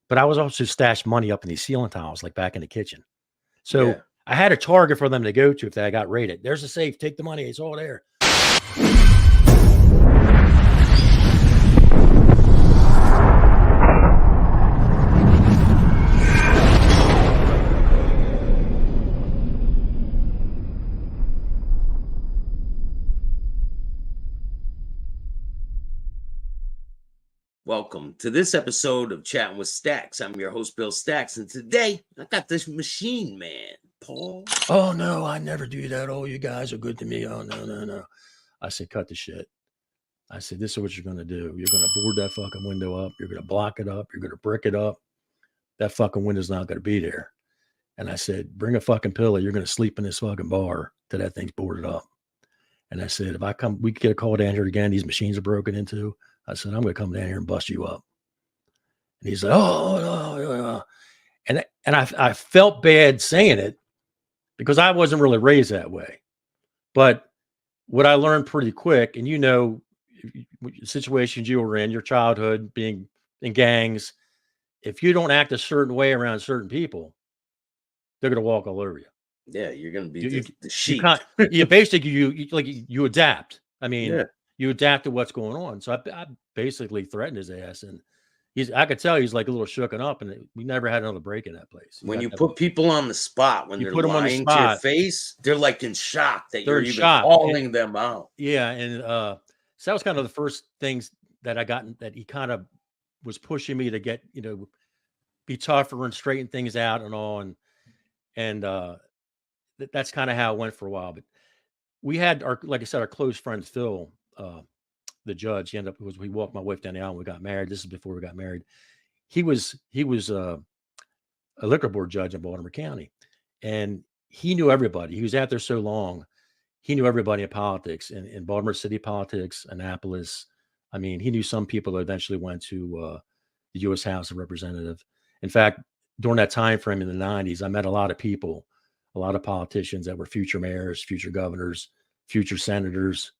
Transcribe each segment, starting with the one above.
but I was also stashed money up in these ceiling tiles, like back in the kitchen. So Yeah. I had a target for them to go to if they got raided. There's a safe. Take the money. It's all there. Welcome to this episode of Chatting with Staxx. I'm your host, Bill Staxx, and today I got this machine man, Paul. Oh, no, I never do that. Oh, you guys are good to me. Oh, no. I said, cut the shit. I said, this is what you're going to do. You're going to board that fucking window up. You're going to block it up. You're going to brick it up. That fucking window's not going to be there. And I said, bring a fucking pillow. You're going to sleep in this fucking bar till that thing's boarded up. And I said, if I come, we get a call down here again, these machines are broken into. I said, I'm going to come down here and bust you up. And he's like, oh. And I felt bad saying it because I wasn't really raised that way. But what I learned pretty quick, and situations you were in, your childhood, being in gangs, if you don't act a certain way around certain people, they're going to walk all over you. Yeah, you're going to be the sheep. You adapt. I mean, you adapt to what's going on. So I basically threatened his ass, and I could tell he's like a little shooken up, and we never had another break in that place. When you put people on the spot, when they're lying to your face, they're like in shock that you're even calling them out. Yeah, and so that was kind of the first things that I got, that he kind of was pushing me to get, be tougher and straighten things out and all, and that's kind of how it went for a while. But we had like I said, our close friend Phil, the judge. We walked my wife down the aisle and we got married. This is before we got married. He was a liquor board judge in Baltimore County, and he knew everybody. He was out there so long. He knew everybody in politics, in Baltimore City politics, Annapolis. I mean, he knew some people that eventually went to the U.S. House of Representatives. In fact, during that time frame in the 90s, I met a lot of people, a lot of politicians that were future mayors, future governors, future senators,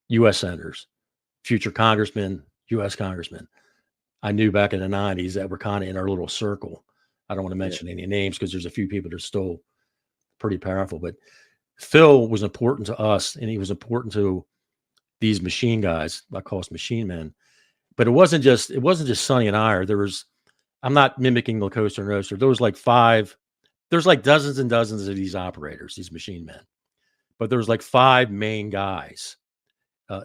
U.S. senators, future congressmen, U.S. congressmen. I knew back in the 90s that were kind of in our little circle. I don't want to mention any names because there's a few people that are still pretty powerful. But Phil was important to us, and he was important to these machine guys. I call us machine men. But it wasn't just Sonny and I. I'm not mimicking La Costa Nostra. There was there's like dozens and dozens of these operators, these machine men. But there was like 5 main guys.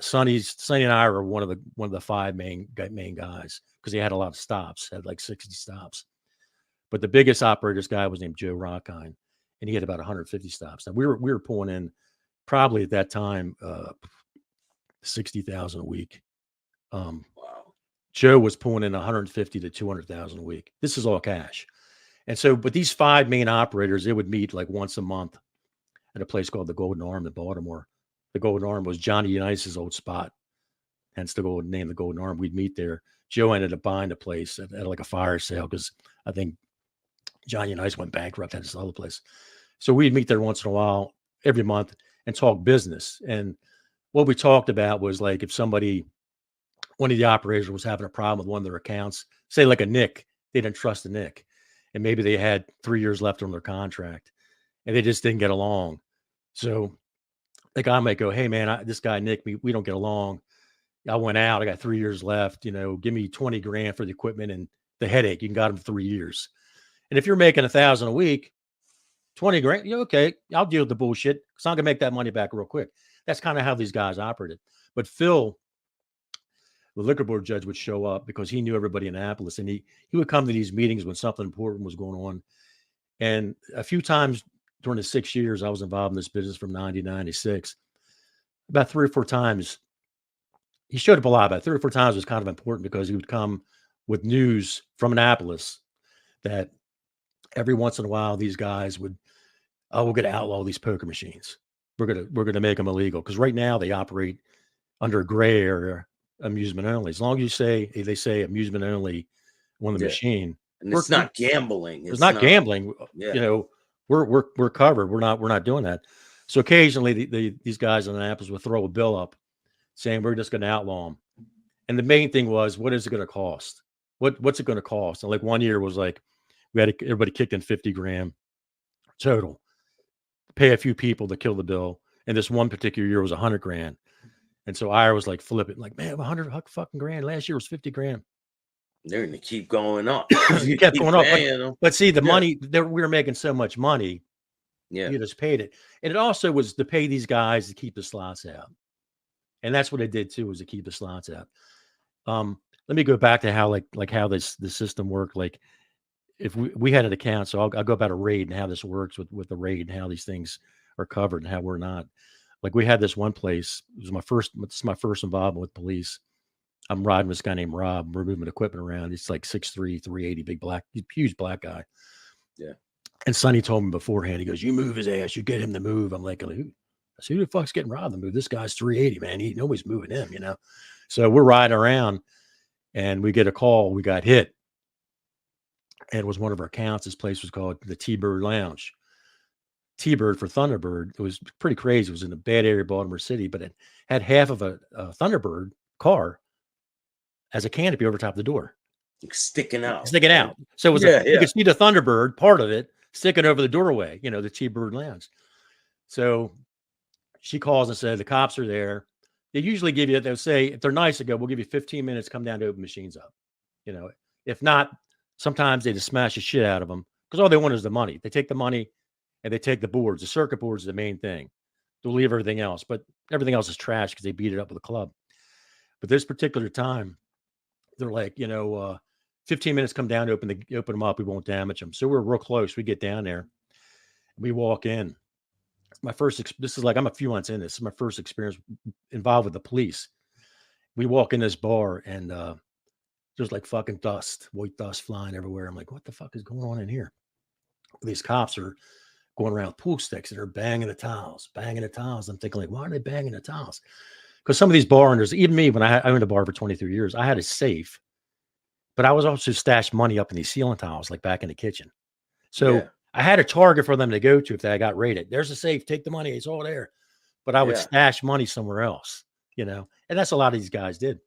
Sonny and I were one of the 5 main guys, because he had a lot of stops, had like 60 stops. But the biggest operators guy was named Joe Rockine, and he had about 150 stops. Now we were pulling in probably at that time 60,000 a week. Wow. Joe was pulling in 150 to 200,000 a week. This is all cash. And so, but these 5 main operators, they would meet like once a month at a place called the Golden Arm in Baltimore. The Golden Arm was Johnny Unice's old spot, hence the name, the Golden Arm. We'd meet there. Joe ended up buying the place at like a fire sale, because I think Johnny Unice went bankrupt at this other place. So we'd meet there once in a while, every month, and talk business. And what we talked about was, like, if one of the operators was having a problem with one of their accounts, say like a Nick, they didn't trust the Nick, and maybe they had 3 years left on their contract, and they just didn't get along. So the guy might go, hey man, this guy Nick, we don't get along. I went out, I got 3 years left, give me 20 grand for the equipment and the headache. You can got him 3 years. And if you're making 1,000 a week, 20 grand, you're okay. I'll deal with the bullshit, because I'm gonna make that money back real quick. That's kind of how these guys operated. But Phil, the liquor board judge, would show up because he knew everybody in Annapolis, and he would come to these meetings when something important was going on. And a few times during the 6 years I was involved in this business, from 90 to 96, about 3 or 4 times, he showed up a lot, but 3 or 4 times was kind of important, because he would come with news from Annapolis that every once in a while these guys we're going to outlaw these poker machines. We're going to make them illegal, because right now they operate under a gray area, amusement only. As long as they say amusement only on the machine, and it's not gambling. It's not gambling. Yeah. We're covered. We're not doing that. So occasionally these guys in Annapolis would throw a bill up saying we're just going to outlaw them. And the main thing was, what is it going to cost? what's it going to cost? And like one year was like, everybody kicked in 50 grand total, pay a few people to kill the bill. And this one particular year was 100 grand. And so I was like flipping, like, man, 100 fucking grand. Last year was 50 grand. They're going to keep going up. It kept going up. But see, the money, we were making so much money. Yeah. You just paid it. And it also was to pay these guys to keep the slots out. And that's what it did too, was to keep the slots out. Let me go back to how how the system worked. Like if we had an account, so I'll go about a raid and how this works with the raid and how these things are covered and how we're not. Like we had this one place. It was my first involvement with police. I'm riding with this guy named Rob. We're moving equipment around. He's like 6'3", 380, big black, huge black guy. Yeah. And Sonny told me beforehand, he goes, "You move his ass. You get him to move." I'm like, who the fuck's getting Rob to move? This guy's 380, man. Nobody's moving him, you know? So we're riding around and we get a call. We got hit. And it was one of our accounts. This place was called the T-Bird Lounge. T-Bird for Thunderbird. It was pretty crazy. It was in a bad area of Baltimore City, but it had half of a Thunderbird car as a canopy over top of the door. Sticking out. So it was you could see the Thunderbird, part of it, sticking over the doorway, the T-Bird Lounge. So she calls and said, the cops are there. They usually give you, they'll say, if they're nice, they go, we'll give you 15 minutes, come down to open machines up. If not, sometimes they just smash the shit out of them because all they want is the money. They take the money and they take the boards. The circuit boards is the main thing. They'll leave everything else, but everything else is trash because they beat it up with a club. But this particular time, they're like, 15 minutes, come down to open them up. We won't damage them. So we're real close. We get down there. We walk in. This is like, I'm a few months in. This is my first experience involved with the police. We walk in this bar and there's like fucking white dust flying everywhere. I'm like, what the fuck is going on in here? These cops are going around with pool sticks and they're banging the tiles. I'm thinking like, why are they banging the tiles? Because some of these bar owners, even me, when I owned a bar for 23 years, I had a safe, but I was also stashed money up in these ceiling tiles, like back in the kitchen. So I had a target for them to go to if they got raided. There's a safe, take the money, it's all there. But I would stash money somewhere else, and that's a lot of these guys did.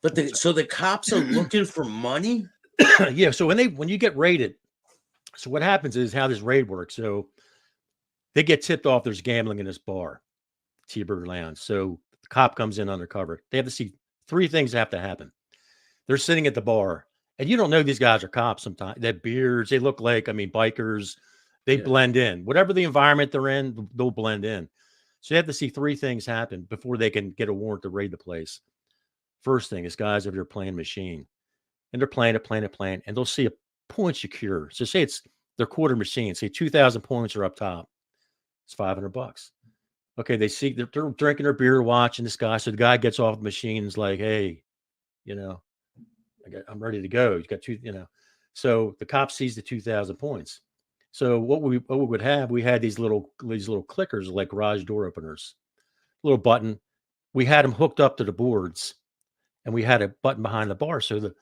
But so the cops are looking for money? Yeah. So when you get raided, so what happens is how this raid works. So they get tipped off there's gambling in this bar, T-Bird Lounge. So the cop comes in undercover. They have to see three things have to happen. They're sitting at the bar, and you don't know these guys are cops sometimes. They have beards. They look like, bikers. They blend in. Whatever the environment they're in, they'll blend in. So you have to see three things happen before they can get a warrant to raid the place. First thing is guys over there playing machine. And they're playing it, and they'll see a point secure. So say it's their quarter machine. Say 2,000 points are up top. It's $500. Okay, they see they're drinking their beer, watching this guy. So the guy gets off the machine and is like, hey, I'm ready to go. You got two, So the cop sees the 2,000 points. So what we would have, we had these little clickers like garage door openers, little button. We had them hooked up to the boards, and we had a button behind the bar. So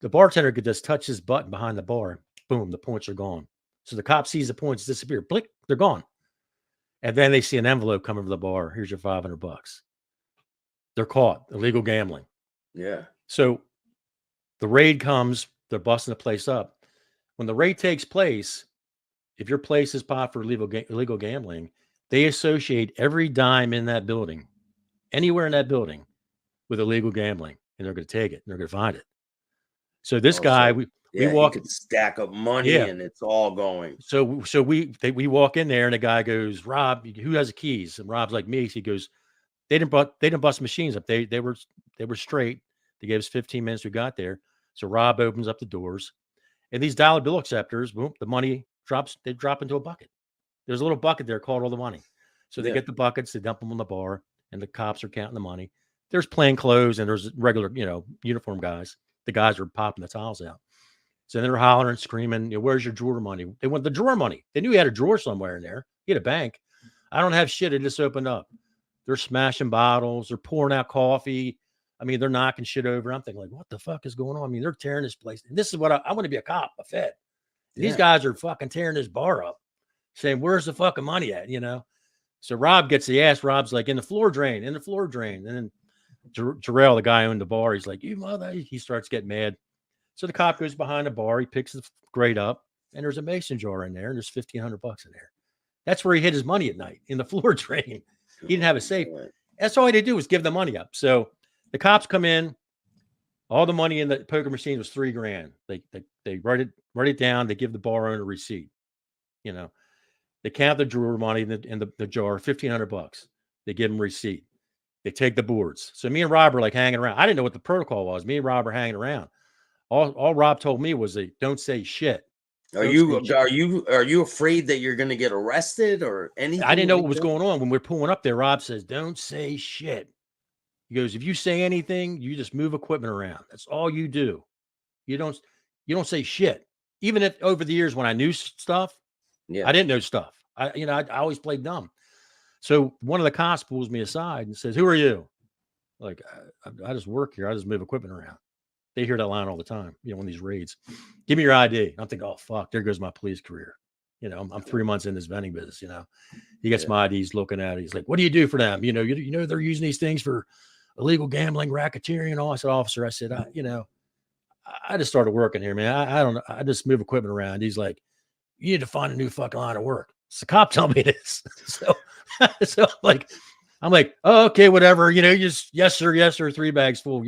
the bartender could just touch his button behind the bar. Boom, the points are gone. So the cop sees the points disappear. Blink, they're gone. And then they see an envelope come over the bar. Here's your $500. They're caught. Illegal gambling. Yeah. So the raid comes. They're busting the place up. When the raid takes place, if your place is popped for illegal gambling, they associate every dime in that building, anywhere in that building, with illegal gambling, and they're going to take it. And they're going to find it. So this guy, we walk, he could stack up money, and it's all going. So we walk in there, and the guy goes, Rob, who has the keys? And Rob's like, me. So he goes, they didn't bust machines up. They were straight. They gave us 15 minutes. We got there. So Rob opens up the doors, and these dollar bill acceptors, boom, the money drops. They drop into a bucket. There's a little bucket there called all the money. So they get the buckets, they dump them on the bar, and the cops are counting the money. There's plain clothes, and there's regular, uniform guys. The guys are popping the tiles out. So they're hollering, screaming, where's your drawer money? They want the drawer money. They knew he had a drawer somewhere in there. He had a bank. I don't have shit. It just opened up. They're smashing bottles. They're pouring out coffee. They're knocking shit over. I'm thinking, like, what the fuck is going on? They're tearing this place. And this is what I want to be a cop, a fed. These guys are fucking tearing this bar up, saying, where's the fucking money at, So Rob gets the ass. Rob's like, in the floor drain. And then Jarrell, the guy who owned the bar, he's like, you mother. He starts getting mad. So the cop goes behind the bar. He picks the grate up, and there's a mason jar in there, and there's $1,500 in there. That's where he hid his money at night, in the floor drain. He didn't have a safe. That's all he had to do was give the money up. So the cops come in. All the money in the poker machine was $3,000. They write it down. They give the bar owner a receipt. You know, they count the drawer money in the jar, $1,500. They give him a receipt. They take the boards. So me and Rob are like hanging around. I didn't know what the protocol was. Me and Rob are hanging around. All Rob told me was, don't say shit. Are you afraid that you're going to get arrested or anything? I didn't know what was going on. When we're pulling up there, Rob says, don't say shit. He goes, if you say anything, you just move equipment around. That's all you do. You don't say shit. Even if over the years when I knew stuff, I didn't know stuff. I always played dumb. So one of the cops pulls me aside and says, who are you? Like, I just work here. I just move equipment around. They hear that line all the time, on these raids. Give me your ID. I'm thinking, oh, fuck, there goes my police career. I'm 3 months in this vending business, He gets my ID. He's looking at it. He's like, what do you do for them? They're using these things for illegal gambling, racketeering, and all. I said, officer, I said, I just started working here, man. I don't know. I just move equipment around. He's like, you need to find a new fucking line of work. It's the cop telling me this. So I'm like, oh, okay, whatever. Just yes, sir, 3 bags full.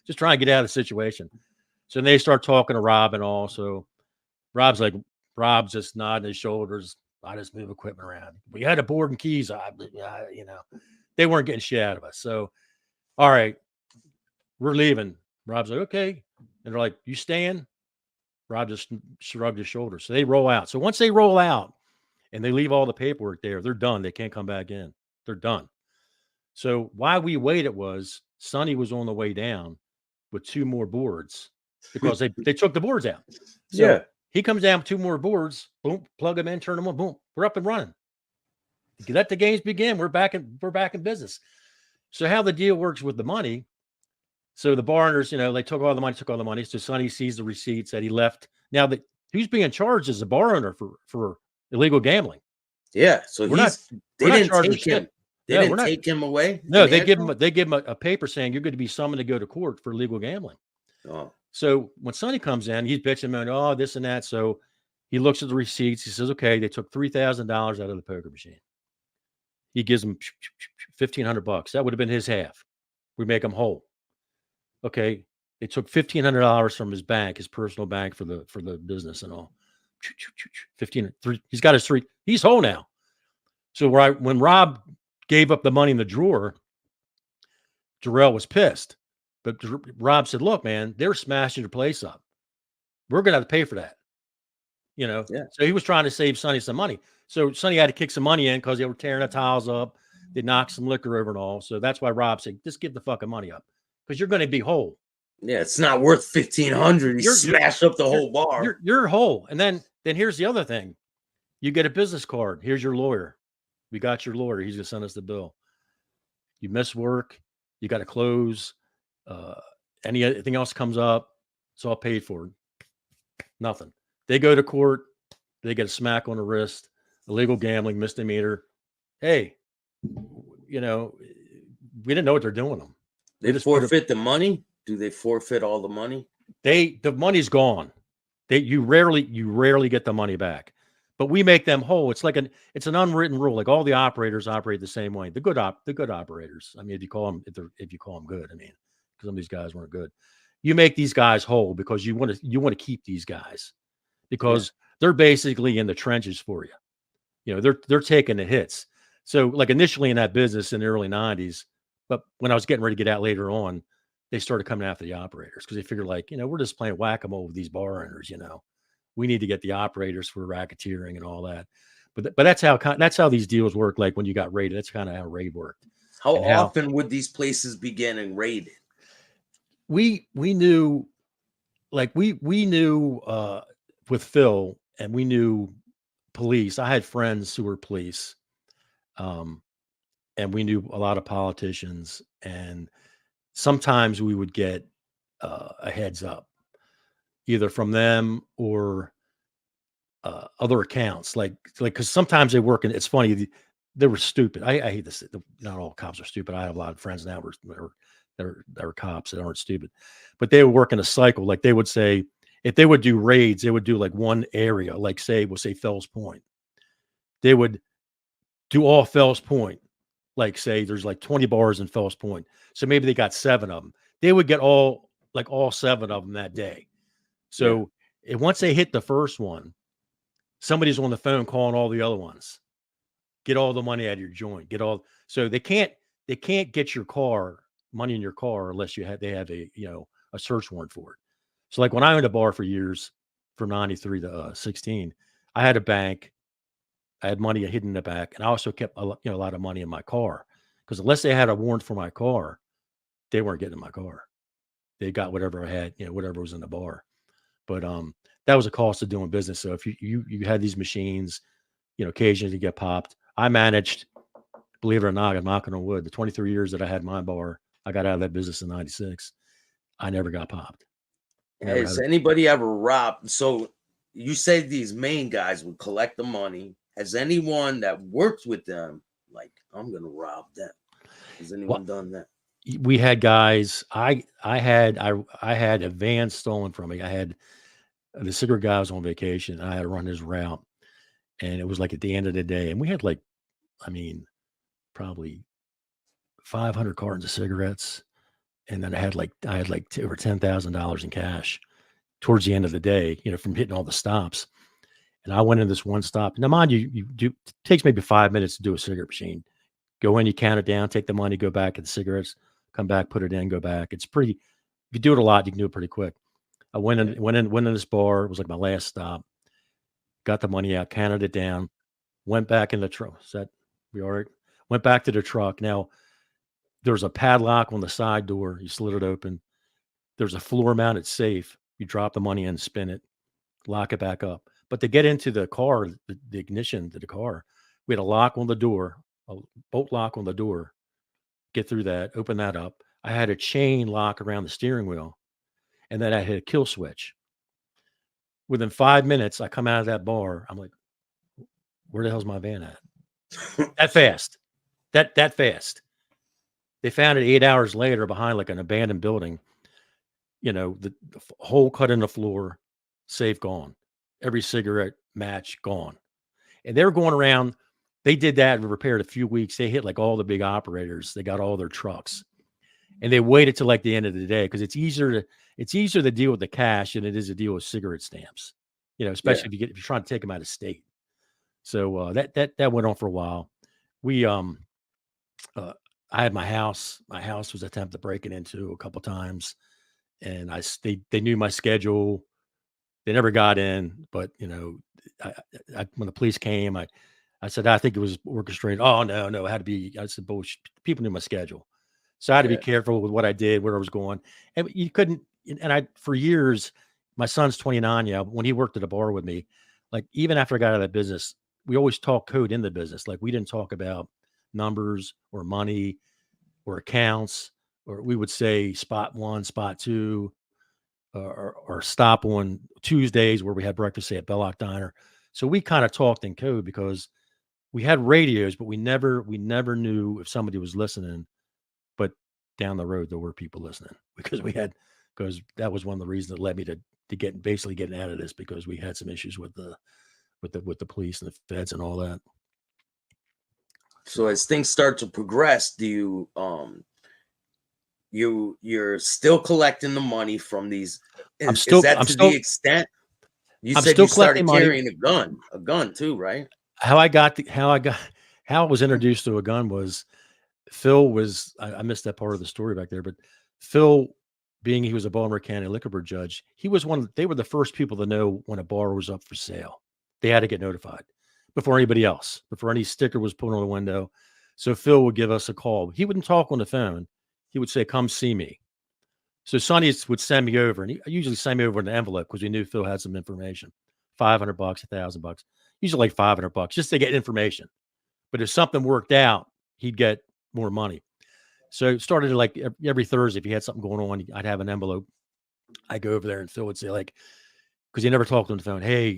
Just trying to get out of the situation. So then they start talking to Rob and all. So Rob's just nodding his shoulders. I just move equipment around. We had a board and keys. They weren't getting shit out of us. So, all right, we're leaving. Rob's like, okay. And they're like, you staying? Rob just shrugged his shoulders. So they roll out. So once they roll out and they leave all the paperwork there, they're done. They can't come back in. They're done. So why we waited was Sonny was on the way down with 2 more boards because they took the boards out. So he comes down with 2 more boards. Boom, plug them in, turn them on. Boom, we're up and running. Let the games begin. We're back in business. So how the deal works with the money. So the bar owners, they took all the money. So Sonny sees the receipts that he left. Now who's being charged as a bar owner for illegal gambling. Yeah. So they didn't take him. They didn't take him away. No, they give him a paper saying you're going to be summoned to go to court for illegal gambling. Oh. So when Sonny comes in, he's bitching about, oh, this and that. So he looks at the receipts. He says, okay, they took $3,000 out of the poker machine. He gives him $1,500. That would have been his half. We make him whole. Okay, they took $1,500 from his bank, his personal bank for the business and all. 15, he's got his 3. He's whole now. So when Rob gave up the money in the drawer, Jarrell was pissed. But Rob said, look, man, they're smashing your place up. We're going to have to pay for that. So he was trying to save Sonny some money. So Sonny had to kick some money in because they were tearing the tiles up. They knocked some liquor over and all. So that's why Rob said, just give the fucking money up because you're going to be whole. Yeah, it's not worth $1,500. You smash up the whole bar. You're whole. And then here's the other thing. You get a business card. Here's your lawyer. We got your lawyer. He's going to send us the bill. You miss work. You got to close. Anything else comes up, it's all paid for. Nothing. They go to court. They get a smack on the wrist. Illegal gambling, misdemeanor. Hey, we didn't know what they're doing them. They just forfeit the money. Do they forfeit all the money? The money's gone. You rarely get the money back. But we make them whole. It's an unwritten rule. Like all the operators operate the same way. The good operators. I mean, if you call them good, I mean, because some of these guys weren't good. You make these guys whole because you want to keep these guys because they're basically in the trenches for you. They're taking the hits. So like initially in that business in the early 90s, but when I was getting ready to get out later on, they started coming after the operators because they figured we're just playing whack-a-mole with these bar owners, We need to get the operators for racketeering and all that. But that's how these deals work. Like when you got raided, that's kind of how raid worked. How often would these places be getting raided? We knew, we knew with Phil, and we knew police. I had friends who were police, and we knew a lot of politicians. And sometimes we would get a heads up, either from them or other accounts, because sometimes they work, and it's funny, they were stupid. I hate this. Not all cops are stupid. I have a lot of friends now who are that are cops that aren't stupid, but they would work in a cycle. Like they would say, if they would do raids, they would do like one area, like we'll say Fells Point. They would do all Fells Point. Like say there's like 20 bars in Fells Point. So maybe they got 7 of them. They would get all 7 of them that day. So once they hit the first one, somebody's on the phone calling all the other ones. Get all the money out of your joint. So they can't get your money in your car unless they have a search warrant for it. So like when I owned a bar for years, from 93 to 16, I had a bank. I had money hidden in the back, and I also kept a lot of money in my car, because unless they had a warrant for my car, they weren't getting in my car. They got whatever I had, whatever was in the bar. But that was a cost of doing business. So if you had these machines, occasionally you get popped. I managed, believe it or not, I'm knocking on wood, the 23 years that I had my bar, I got out of that business in 96. I never got popped. Has anybody ever robbed? So you say these main guys would collect the money. Has anyone that worked with them, like, I'm going to rob them? Has anyone done that? We had guys. I had a van stolen from me. I had the cigarette guy was on vacation. I had to run his route, and it was like at the end of the day, and we had probably 500 cartons of cigarettes, and then I had like over $10,000 in cash towards the end of the day, from hitting all the stops. And I went in this one stop. Now, mind you, it takes maybe 5 minutes to do a cigarette machine. Go in, you count it down, take the money, go back at the cigarettes, come back, put it in, go back. It's pretty. If you do it a lot, you can do it pretty quick. I went in this bar. It was like my last stop. Got the money out, counted it down, went back in the truck. We all right? Went back to the truck. Now, there's a padlock on the side door. You slid it open. There's a floor-mounted safe. You drop the money in, spin it, lock it back up. But to get into the car, the ignition to the car, we had a lock on the door, a bolt lock on the door. Get through that, open that up. I had a chain lock around the steering wheel, and then I had a kill switch. Within 5 minutes, I come out of that bar. I'm like, where the hell's my van at? That fast. That fast. They found it 8 hours later behind like an abandoned building. The hole cut in the floor, safe gone. Every cigarette match gone. And they were going around. They did that and repaired a few weeks. They hit like all the big operators. They got all their trucks, and they waited till like the end of the day, because it's easier to deal with the cash than it is to deal with cigarette stamps. Especially if you're trying to take them out of state. So that went on for a while. We I had my house. My house was attempted to break it into a couple times, and they knew my schedule. They never got in, but when the police came, I said, I think it was orchestrated. Oh, no, it had to be. I said, bullshit. People knew my schedule. So I had to be careful with what I did, where I was going. And you couldn't, for years, my son's 29. Yeah. When he worked at a bar with me, like even after I got out of that business, we always talk code in the business. Like we didn't talk about numbers or money or accounts, or we would say spot 1, spot 2, or stop on Tuesdays where we had breakfast, say at Belloc Diner. So we kind of talked in code, because we had radios, but we never knew if somebody was listening. But down the road, there were people listening, because that was one of the reasons that led me to getting out of this, because we had some issues with the police and the feds and all that. So as things start to progress, do you're still collecting the money from these? Is that to the extent? You said you started carrying a gun too, right? How I was introduced to a gun was Phil was, I missed that part of the story back there, but Phil, being he was a Baltimore County liquor board judge, they were the first people to know when a bar was up for sale. They had to get notified before anybody else, before any sticker was put on the window. So Phil would give us a call. He wouldn't talk on the phone. He would say, come see me. So Sonny would send me over, and he usually sent me over an envelope, because we knew Phil had some information, $500, $1,000, usually like $500 just to get information. But if something worked out, he'd get more money. So it started like every Thursday, if he had something going on, I'd have an envelope. I go over there, and Phil would say, like, because he never talked on the phone, hey,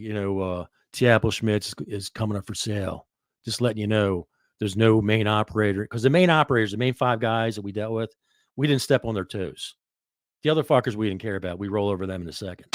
T. Apple Schmitz is coming up for sale. Just letting you know, there's no main operator, because the main operators, the main 5 guys that we dealt with, We didn't step on their toes. The other fuckers we didn't care about. We roll over them in a second.